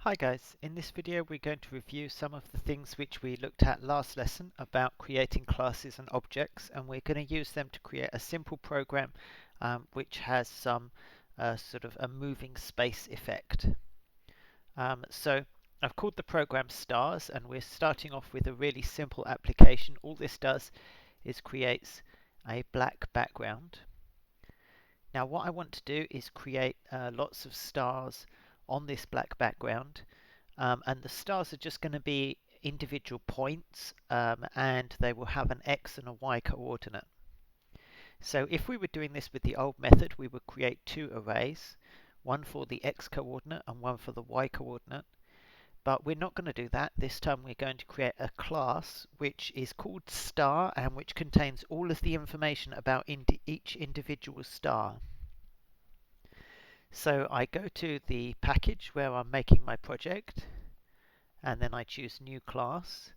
Hi guys, in this video we're going to review some of the things which we looked at last lesson about creating classes and objects, and we're going to use them to create a simple program which has some sort of a moving space effect. So I've called the program stars, and we're starting off with a really simple application. All this does is creates a black background. Now what I want to do is create lots of stars on this black background, and the stars are just going to be individual points, and they will have an x and a y coordinate. So if we were doing this with the old method, we would create two arrays, one for the x coordinate and one for the y coordinate. But we're not going to do that. This time we're going to create a class which is called star and which contains all of the information about each individual star. So I go to the package where I'm making my project, and then I choose new class,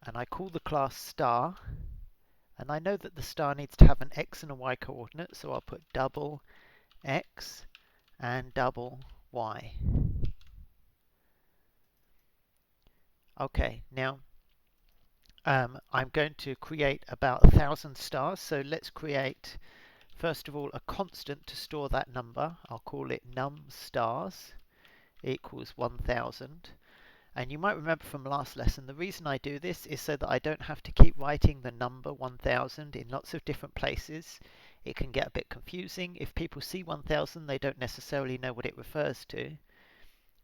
and I call the class star, and I know that the star needs to have an x and a y coordinate, so I'll put double x and double y. Okay, now I'm going to create about 1,000 stars, so let's create first of all a constant to store that number. I'll call it num stars equals 1,000. And you might remember from last lesson, the reason I do this is so that I don't have to keep writing the number 1000 in lots of different places. It can get a bit confusing. If people see 1000, they don't necessarily know what it refers to.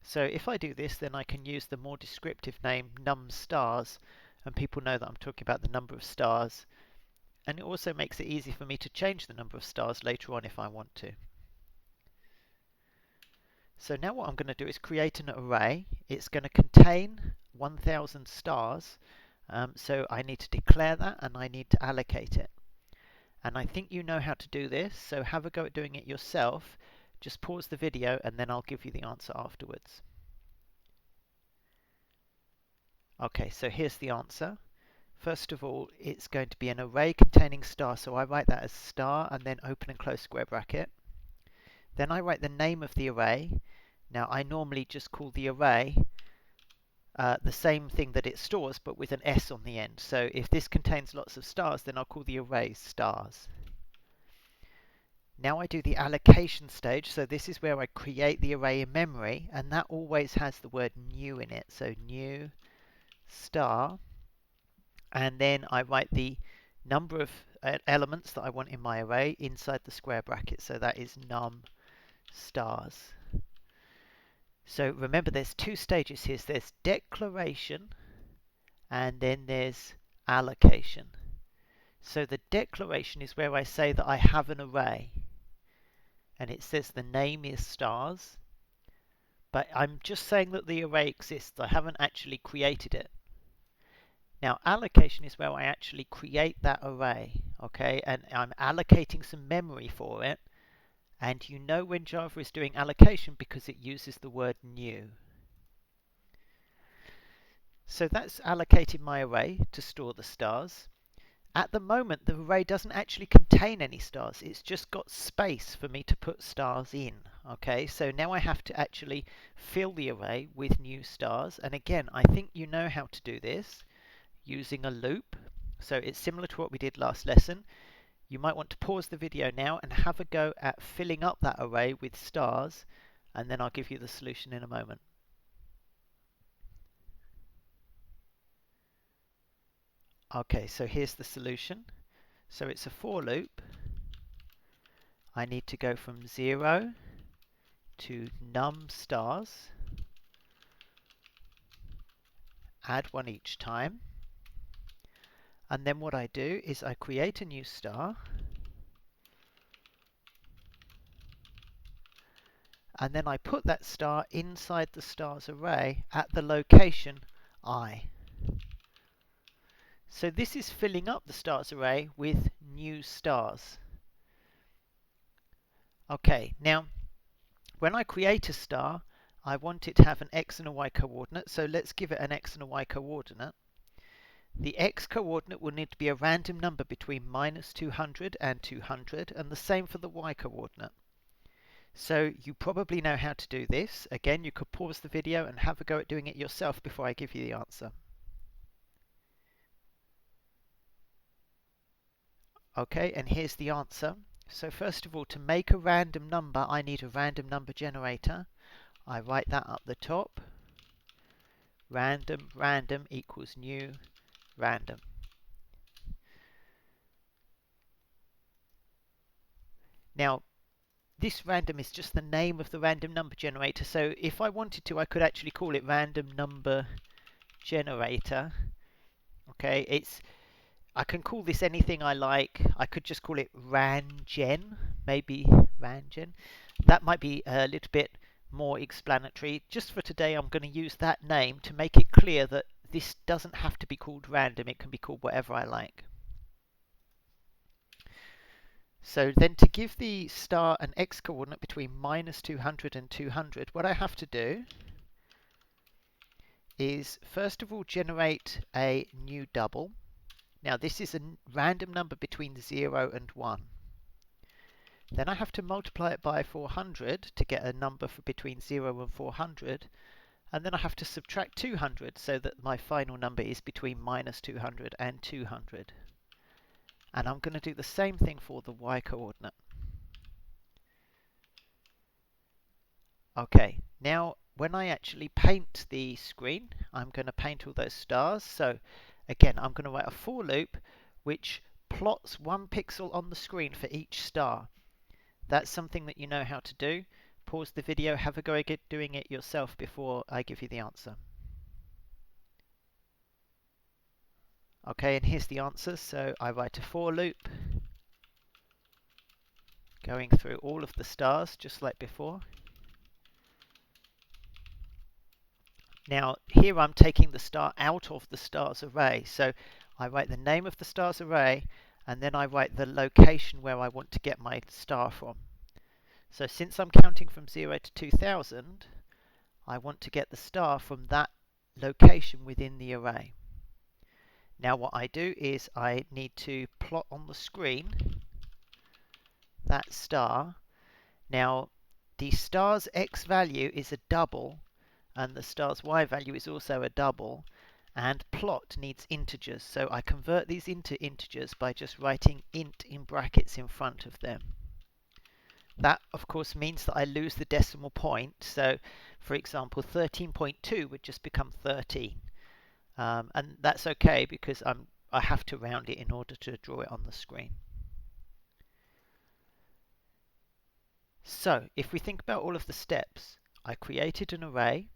So if I do this, then I can use the more descriptive name num stars, and people know that I'm talking about the number of stars. And it also makes it easy for me to change the number of stars later on if I want to. So now what I'm going to do is create an array. It's going to contain 1000 stars, so I need to declare that and I need to allocate it. And I think you know how to do this, so have a go at doing it yourself. Just pause the video and then I'll give you the answer afterwards. Okay, so here's the answer. First of all, it's going to be an array containing stars, so I write that as star and then open and close square bracket. Then I write the name of the array. Now I normally just call the array the same thing that it stores, but with an S on the end. So if this contains lots of stars, then I'll call the array stars. Now I do the allocation stage, so this is where I create the array in memory, and that always has the word new in it. So new star, and then I write the number of elements that I want in my array inside the square bracket, so that is num stars. So remember, there's two stages here. So there's declaration and then there's allocation. So the declaration is where I say that I have an array, and it says the name is stars, but I'm just saying that the array exists. I haven't actually created it. Now allocation is where I actually create that array, okay, and I'm allocating some memory for it. And you know when Java is doing allocation because it uses the word new. So that's allocated my array to store the stars. At the moment, the array doesn't actually contain any stars. It's just got space for me to put stars in. Okay, so now I have to actually fill the array with new stars. And again, I think you know how to do this using a loop. So it's similar to what we did last lesson. You might want to pause the video now and have a go at filling up that array with stars, and then I'll give you the solution in a moment. Okay, so here's the solution. So it's a for loop. I need to go from 0 to num stars, add one each time, and then what I do is I create a new star, and then I put that star inside the stars array at the location I. So this is filling up the stars array with new stars. Okay, now when I create a star, I want it to have an x and a y coordinate, so let's give it an x and a y coordinate. The x coordinate will need to be a random number between -200 and 200, and the same for the y coordinate. So you probably know how to do this. Again, you could pause the video and have a go at doing it yourself before I give you the answer. Okay, and here's the answer. So first of all, to make a random number, I need a random number generator. I write that up the top. Random, random equals new random. Now, this random is just the name of the random number generator. So if I wanted to, I could actually call it random number generator. Okay, I can call this anything I like. I could just call it rangen, maybe rangen. That might be a little bit more explanatory. Just for today, I'm going to use that name to make it clear that this doesn't have to be called random. It can be called whatever I like. So then to give the star an x coordinate between -200 and 200, what I have to do is first of all generate a new double. Now this is a random number between 0 and 1. Then I have to multiply it by 400 to get a number for between 0 and 400. And then I have to subtract 200 so that my final number is between -200 and 200. And I'm going to do the same thing for the y coordinate. Okay, now when I actually paint the screen, I'm going to paint all those stars. So again, I'm going to write a for loop which plots 1 pixel on the screen for each star. That's something that you know how to do. Pause the video, have a go at doing it yourself before I give you the answer. Okay, and here's the answer. So I write a for loop going through all of the stars just like before. Now here I'm taking the star out of the stars array. So I write the name of the stars array and then I write the location where I want to get my star from. So since I'm counting from 0 to 2000, I want to get the star from that location within the array. Now what I do is I need to plot on the screen that star. Now the star's x value is a double and the star's y value is also a double, and plot needs integers, so I convert these into integers by just writing int in brackets in front of them. That of course means that I lose the decimal point, so for example 13.2 would just become 13, and that's okay because I have to round it in order to draw it on the screen. So if we think about all of the steps, I created an array.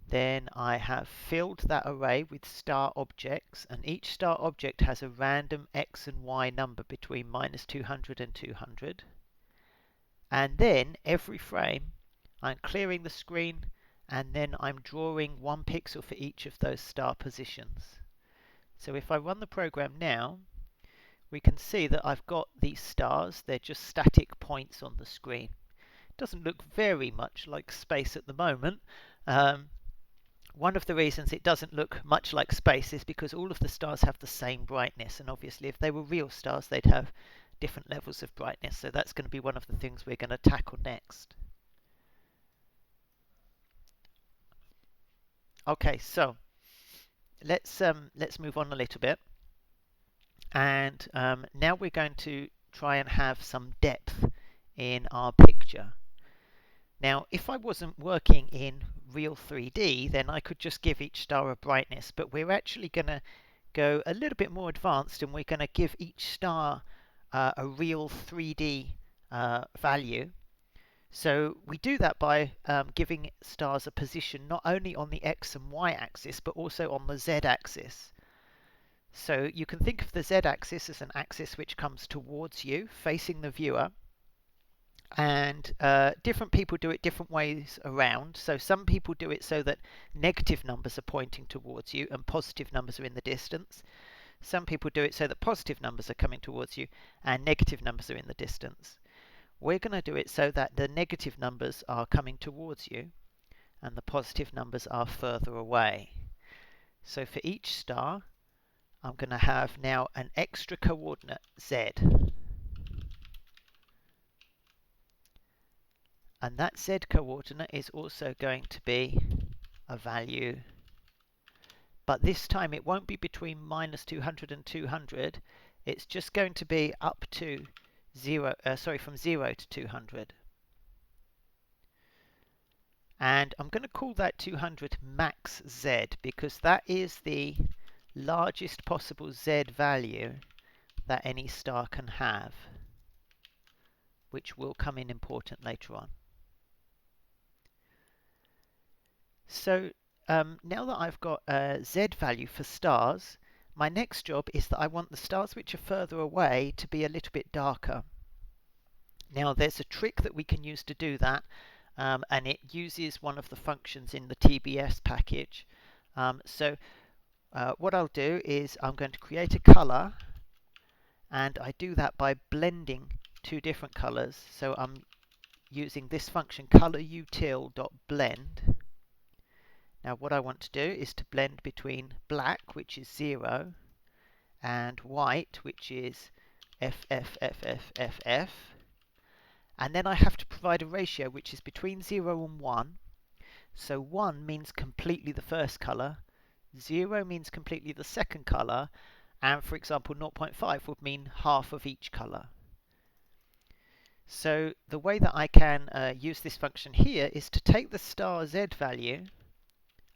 Then I have filled that array with star objects, and each star object has a random x and y number between -200 and 200. And then every frame I'm clearing the screen and then I'm drawing 1 pixel for each of those star positions. So if I run the program now, we can see that I've got these stars. They're just static points on the screen. It doesn't look very much like space at the moment. One of the reasons it doesn't look much like space is because all of the stars have the same brightness, and obviously if they were real stars they'd have different levels of brightness, so that's going to be one of the things we're going to tackle next. Okay, so let's move on a little bit, and now we're going to try and have some depth in our picture. Now, if I wasn't working in real 3D, then I could just give each star a brightness, but we're actually going to go a little bit more advanced and we're going to give each star a real 3D value. So we do that by giving stars a position not only on the x and y axis, but also on the z axis. So you can think of the z axis as an axis which comes towards you, facing the viewer. And different people do it different ways around. So some people do it so that negative numbers are pointing towards you and positive numbers are in the distance. Some people do it so that positive numbers are coming towards you and negative numbers are in the distance. We're going to do it so that the negative numbers are coming towards you and the positive numbers are further away. So for each star, I'm going to have now an extra coordinate z. And that Z coordinate is also going to be a value, but this time it won't be between -200 and 200. It's just going to be up to from 0 to 200. And I'm going to call that 200 max Z because that is the largest possible Z value that any star can have, which will come in important later on. So now that I've got a Z value for stars, my next job is that I want the stars which are further away to be a little bit darker. Now there's a trick that we can use to do that, and it uses one of the functions in the TBS package. What I'll do is I'm going to create a color, and I do that by blending two different colors. So I'm using this function colorUtil.blend. Now what I want to do is to blend between black, which is 0, and white, which is FFFFFF. And then I have to provide a ratio which is between 0 and 1. So 1 means completely the first color, 0 means completely the second color, and for example 0.5 would mean half of each color. So the way that I can use this function here is to take the star Z value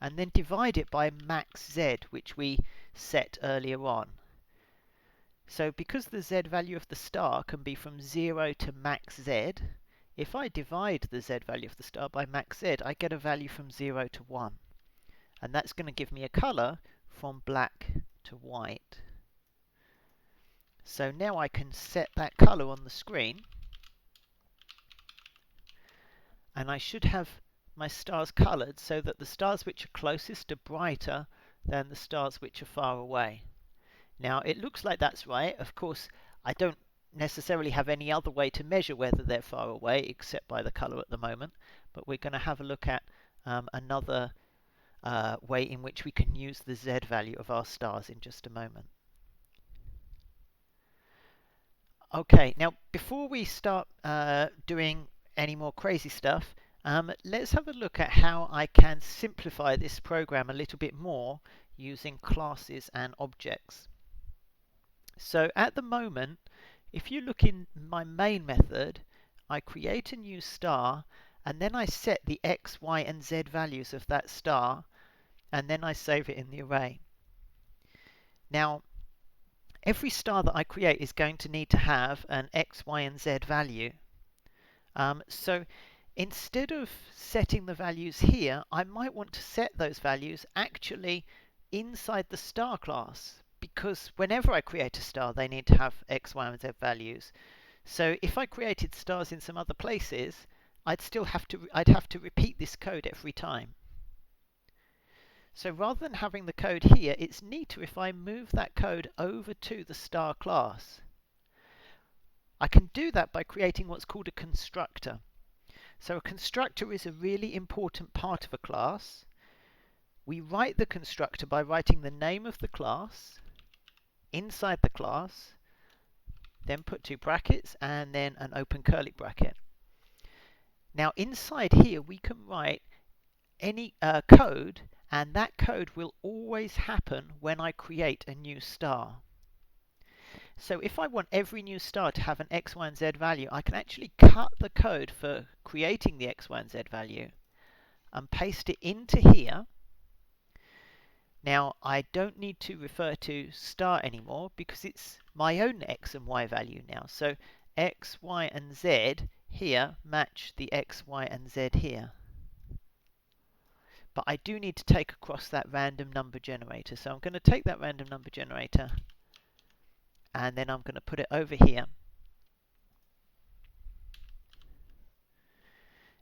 and then divide it by max Z, which we set earlier on. So because the Z value of the star can be from 0 to max Z, if I divide the Z value of the star by max Z, I get a value from 0 to 1. And that's going to give me a color from black to white. So now I can set that color on the screen, and I should have my stars colored so that the stars which are closest are brighter than the stars which are far away. Now it looks like that's right. Of course, I don't necessarily have any other way to measure whether they're far away except by the color at the moment, but we're going to have a look at another way in which we can use the Z value of our stars in just a moment. Okay, now before we start doing any more crazy stuff, let's have a look at how I can simplify this program a little bit more using classes and objects. So at the moment, if you look in my main method, I create a new star, and then I set the X, Y, and Z values of that star, and then I save it in the array. Now, every star that I create is going to need to have an X, Y, and Z value. So instead of setting the values here, I might want to set those values actually inside the star class, because whenever I create a star, they need to have X, Y, and Z values. So if I created stars in some other places, I'd have to repeat this code every time. So rather than having the code here, it's neater if I move that code over to the star class. I can do that by creating what's called a constructor. So a constructor is a really important part of a class. We write the constructor by writing the name of the class inside the class, then put two brackets and then an open curly bracket. Now inside here we can write any code, and that code will always happen when I create a new star. So if I want every new star to have an X, Y, and Z value, I can actually cut the code for creating the X, Y, and Z value and paste it into here. Now I don't need to refer to star anymore because it's my own X and Y value now. So X, Y, and Z here match the X, Y, and Z here. But I do need to take across that random number generator. So I'm going to take that random number generator and then I'm going to put it over here.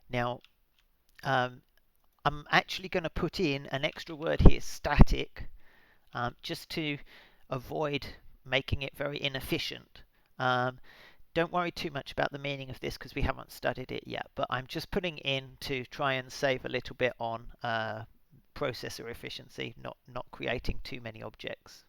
Now I'm actually going to put in an extra word here, static, just to avoid making it very inefficient. Don't worry too much about the meaning of this because we haven't studied it yet, but I'm just putting in to try and save a little bit on processor efficiency, not creating too many objects.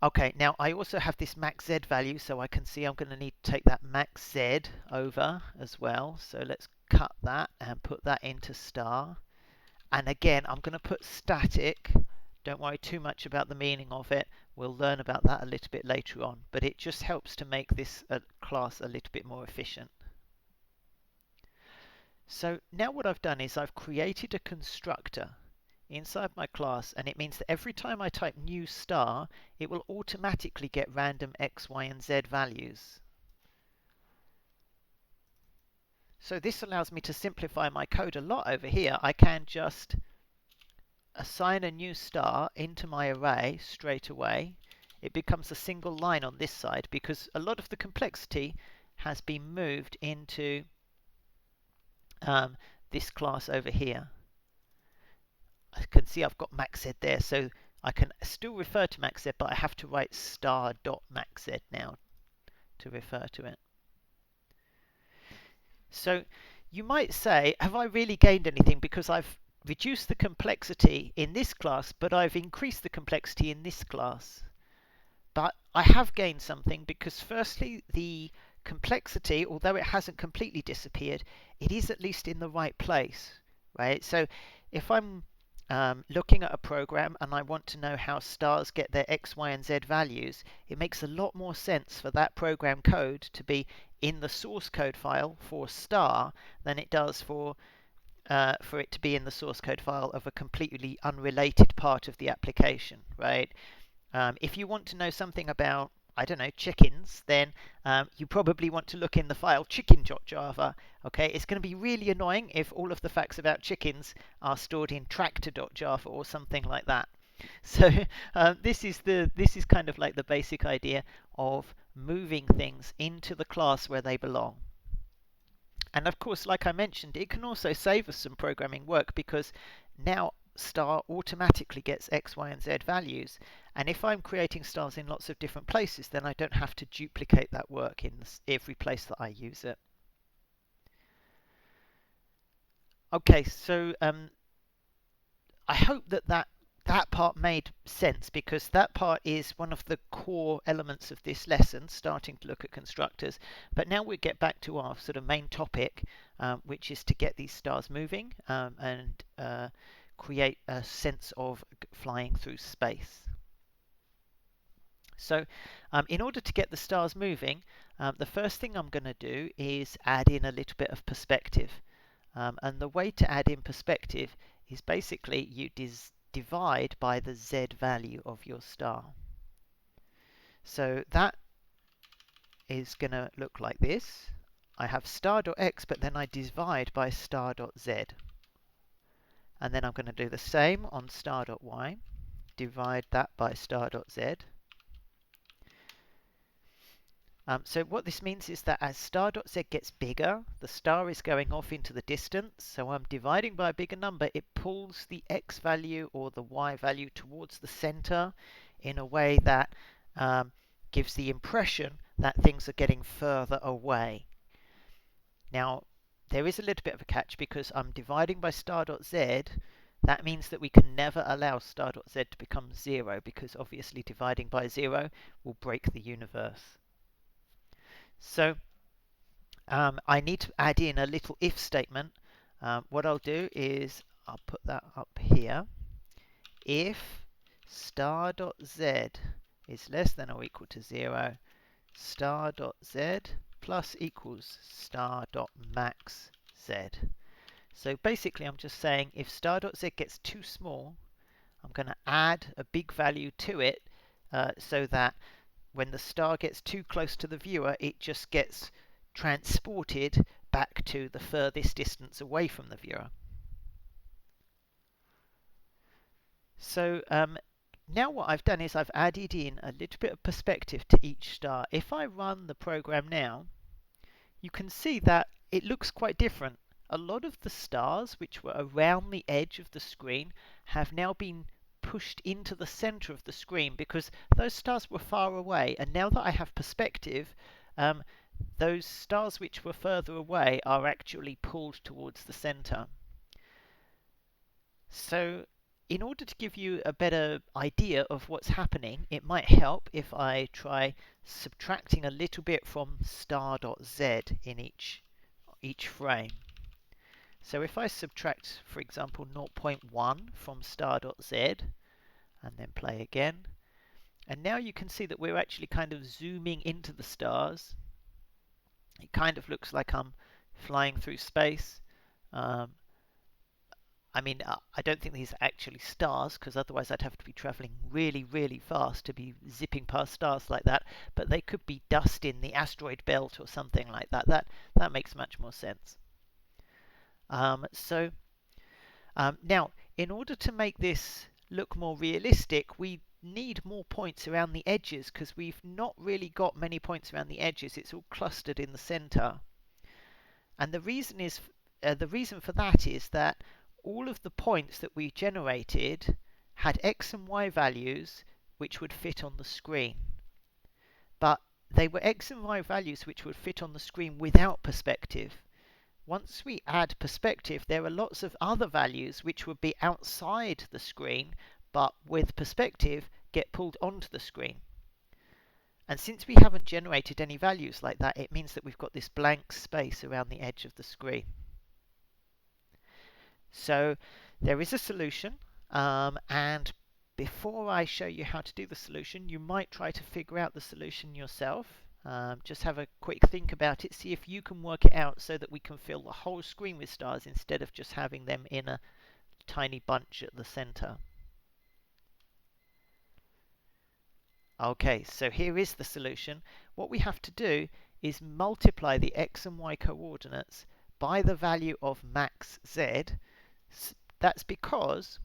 Okay, now I also have this max Z value, so I can see I'm going to need to take that max Z over as well. So let's cut that and put that into star. And again, I'm going to put static. Don't worry too much about the meaning of it. We'll learn about that a little bit later on. But it just helps to make this class a little bit more efficient. So now what I've done is I've created a constructor inside my class, and it means that every time I type new star, it will automatically get random x, y, and z values. So this allows me to simplify my code a lot over here. I can just assign a new star into my array straight away. It becomes a single line on this side because a lot of the complexity has been moved into this class over here. I can see I've got maxZ there, so I can still refer to maxZ, but I have to write star.maxZ now to refer to it. So you might say, have I really gained anything because I've reduced the complexity in this class, but I've increased the complexity in this class? But I have gained something because firstly, the complexity, although it hasn't completely disappeared, it is at least in the right place, right? So if I'm looking at a program and I want to know how stars get their x, y, and z values, it makes a lot more sense for that program code to be in the source code file for star than it does for it to be in the source code file of a completely unrelated part of the application, right? If you want to know something about, I don't know, chickens, then you probably want to look in the file chicken.java. Okay, it's going to be really annoying if all of the facts about chickens are stored in tractor.java or something like that. So this is kind of like the basic idea of moving things into the class where they belong. And of course, like I mentioned, it can also save us some programming work because now star automatically gets x, y, and z values. And if I'm creating stars in lots of different places, then I don't have to duplicate that work in every place that I use it. Okay, so I hope that part made sense because that part is one of the core elements of this lesson, starting to look at constructors. But now we get back to our sort of main topic, which is to get these stars moving and create a sense of flying through space. So in order to get the stars moving, the first thing I'm going to do is add in a little bit of perspective. And the way to add in perspective is basically you divide by the z value of your star. So that is going to look like this. I have star.x, but then I divide by star.z. And then I'm going to do the same on star.y, divide that by star.z. So what this means is that as star.z gets bigger, the star is going off into the distance. So I'm dividing by a bigger number. It pulls the x value or the y value towards the center in a way that gives the impression that things are getting further away. Now, there is a little bit of a catch because I'm dividing by star.z. That means that we can never allow star.z to become 0 because obviously dividing by 0 will break the universe. So I need to add in a little if statement. What I'll do is I'll put that up here. If star.z is less than or equal to 0, star.z plus equals star.maxz. So basically I'm just saying if star.z gets too small, I'm going to add a big value to it so that when the star gets too close to the viewer, it just gets transported back to the furthest distance away from the viewer. So now what I've done is I've added in a little bit of perspective to each star. If I run the program now, you can see that it looks quite different. A lot of the stars which were around the edge of the screen have now been pushed into the center of the screen because those stars were far away, and now that I have perspective, those stars which were further away are actually pulled towards the center. So in order to give you a better idea of what's happening, it might help if I try subtracting a little bit from star.z in each frame. So if I subtract, for example, 0.1 from star.z and then play again, and now you can see that we're actually kind of zooming into the stars. It kind of looks like I'm flying through space. I mean, I don't think these are actually stars, because otherwise I'd have to be traveling really, really fast to be zipping past stars like that. But they could be dust in the asteroid belt or something like that. That makes much more sense. Now, in order to make this look more realistic, we need more points around the edges, because we've not really got many points around the edges. It's all clustered in the center. And the reason for that is that all of the points that we generated had x and y values which would fit on the screen. But they were x and y values which would fit on the screen without perspective. Once we add perspective, there are lots of other values which would be outside the screen, but with perspective get pulled onto the screen. And since we haven't generated any values like that, it means that we've got this blank space around the edge of the screen. So there is a solution, and before I show you how to do the solution, you might try to figure out the solution yourself. Just have a quick think about it, see if you can work it out so that we can fill the whole screen with stars instead of just having them in a tiny bunch at the center. Okay, so here is the solution. What we have to do is multiply the x and y coordinates by the value of max z. That's because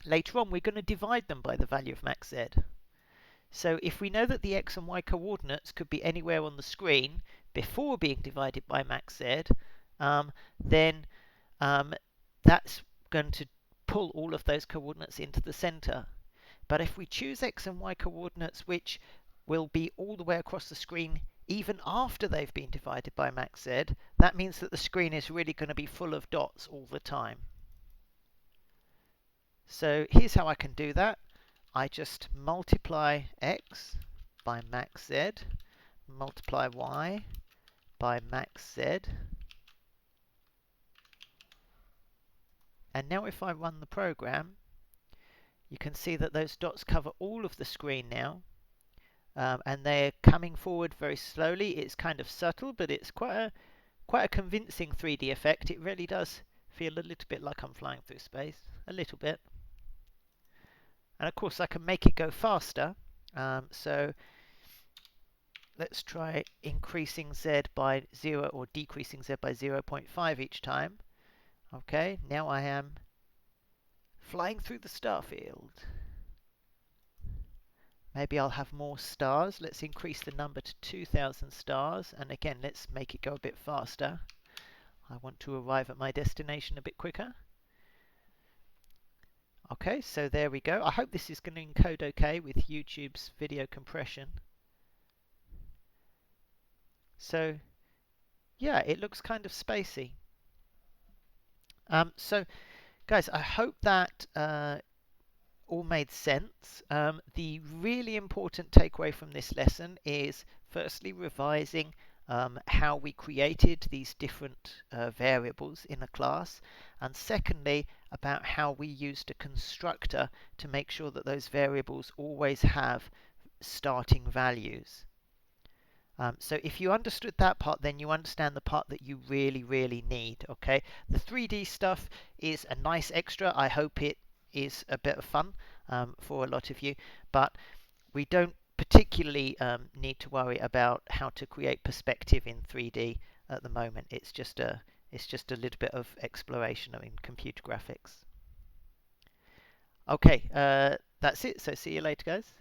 later on we're going to divide them by the value of max z. So if we know that the x and y coordinates could be anywhere on the screen before being divided by max z, then that's going to pull all of those coordinates into the center. But if we choose x and y coordinates which will be all the way across the screen even after they've been divided by max z, that means that the screen is really going to be full of dots all the time. So here's how I can do that. I just multiply x by max z, multiply y by max z. And now if I run the program, you can see that those dots cover all of the screen now. And they're coming forward very slowly. It's kind of subtle, but it's quite a convincing 3D effect. It really does feel a little bit like I'm flying through space. A little bit. And of course I can make it go faster. So let's try increasing z by 0 or decreasing z by 0.5 each time. Okay, now I am flying through the starfield. Maybe I'll have more stars. Let's increase the number to 2,000 stars. And again, let's make it go a bit faster. I want to arrive at my destination a bit quicker. Okay, so there we go. I hope this is going to encode okay with YouTube's video compression. So, yeah, it looks kind of spacey. So, guys, I hope that all made sense. The really important takeaway from this lesson is firstly revising how we created these different variables in a class, and secondly about how we used a constructor to make sure that those variables always have starting values. So if you understood that part, then you understand the part that you really need. Okay, the 3D stuff is a nice extra. I hope it is a bit of fun for a lot of you, but we don't particularly need to worry about how to create perspective in 3D at the moment. It's just a little bit of exploration in computer graphics. Okay, that's it. So see you later, guys.